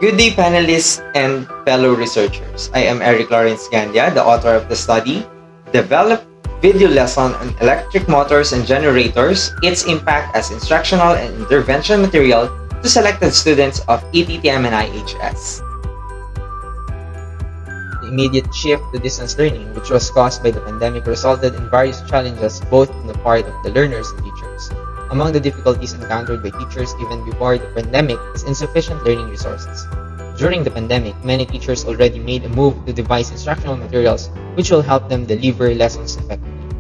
Good day, panelists and fellow researchers. I am Laurence Gandia, the author of the study, Develop Video Lesson on Electric Motors and Generators, Its Impact as Instructional and Intervention Material to Selected Students of ETTMNIHS. The immediate shift to distance learning, which was caused by the pandemic, resulted in various challenges both on the part of the learners and teachers. Among the difficulties encountered by teachers even before the pandemic is insufficient learning resources. During the pandemic, many teachers already made a move to devise instructional materials which will help them deliver lessons effectively.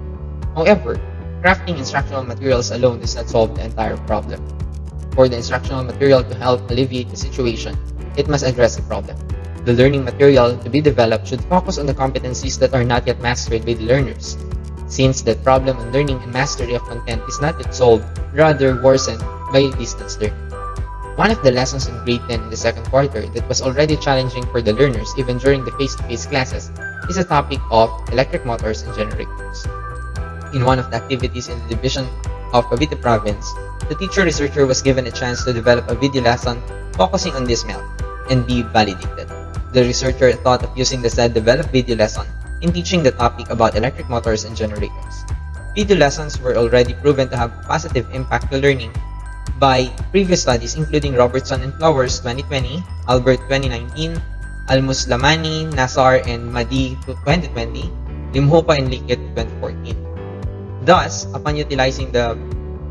However, crafting instructional materials alone does not solve the entire problem. For the instructional material to help alleviate the situation, it must address the problem. The learning material to be developed should focus on the competencies that are not yet mastered by the learners. Since the problem on learning and mastery of content is not yet solved, rather worsened by distance learning. One of the lessons in grade 10 in the second quarter that was already challenging for the learners even during the face-to-face classes is the topic of electric motors and generators. In one of the activities in the division of Cavite province, the teacher-researcher was given a chance to develop a video lesson focusing on this melt and be validated. The researcher thought of using the said developed video lesson in teaching the topic about electric motors and generators. Video lessons were already proven to have positive impact to learning by previous studies including Robertson and Flowers 2020, Albert 2019, Almuslamani, Nassar and Madi 2020, Limhopa and Likit 2014. Thus, upon utilizing the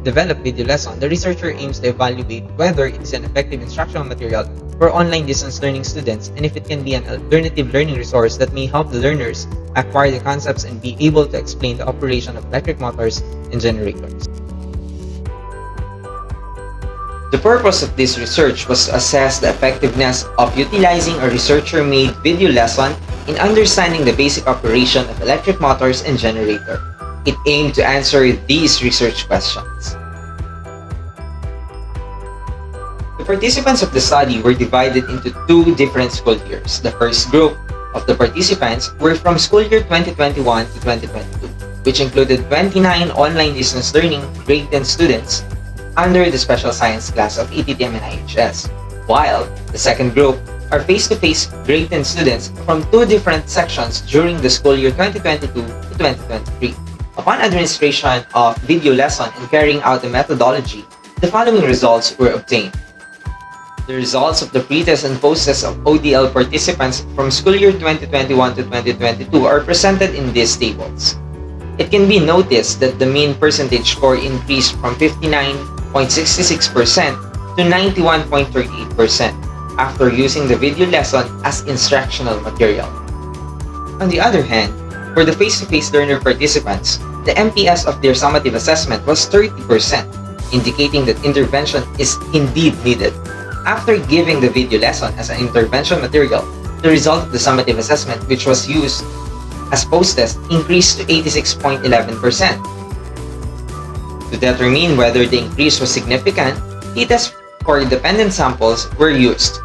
developed video lesson, the researcher aims to evaluate whether it is an effective instructional material for online distance learning students and if it can be an alternative learning resource that may help the learners acquire the concepts and be able to explain the operation of electric motors and generators. The purpose of this research was to assess the effectiveness of utilizing a researcher-made video lesson in understanding the basic operation of electric motors and generator. It aimed to answer these research questions. The participants of the study were divided into two different school years. The first group of the participants were from school year 2021 to 2022, which included 29 online distance learning grade 10 students under the special science class of ETTMNIHS, while the second group are face-to-face grade 10 students from two different sections during the school year 2022 to 2023. Upon administration of video lesson and carrying out the methodology, the following results were obtained. The results of the pretest and posttest of ODL participants from school year 2021 to 2022 are presented in these tables. It can be noticed that the mean percentage score increased from 59.66% to 91.38% after using the video lesson as instructional material. On the other hand, for the face-to-face learner participants, the MPS of their summative assessment was 30%, indicating that intervention is indeed needed. After giving the video lesson as an intervention material, the result of the summative assessment, which was used as post-test, increased to 86.11%. To determine whether the increase was significant, t-tests for dependent samples were used.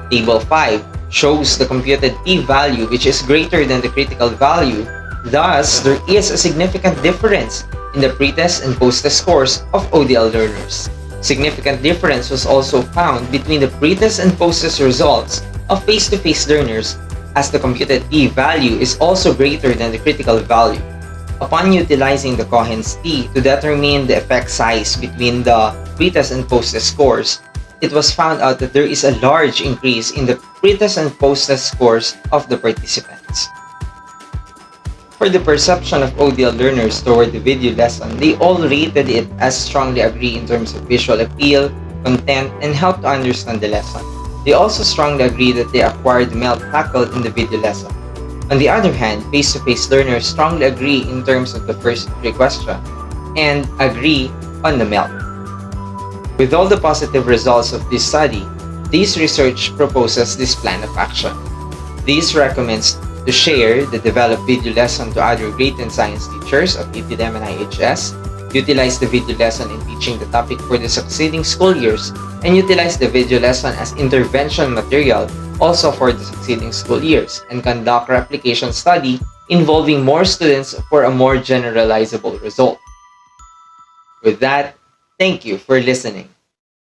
Table 5 shows the computed p-value which is greater than the critical value. Thus, there is a significant difference in the pretest and post-test scores of ODL learners. Significant difference was also found between the pretest and post-test results of face-to-face learners, as the computed p-value is also greater than the critical value. Upon utilizing the Cohen's t to determine the effect size between the pretest and post-test scores, it was found out that there is a large increase in the pretest and post-test scores of the participants. For the perception of ODL learners toward the video lesson, they all rated it as strongly agree in terms of visual appeal, content, and help to understand the lesson. They also strongly agree that they acquired the melt tackled in the video lesson. On the other hand, face-to-face learners strongly agree in terms of the first three questions and agree on the melt. With all the positive results of this study, this research proposes this plan of action. This recommends to share the developed video lesson to other grade 10 science teachers of ETTMNIHS, utilize the video lesson in teaching the topic for the succeeding school years, and utilize the video lesson as intervention material also for the succeeding school years, and conduct replication study involving more students for a more generalizable result. With that, thank you for listening.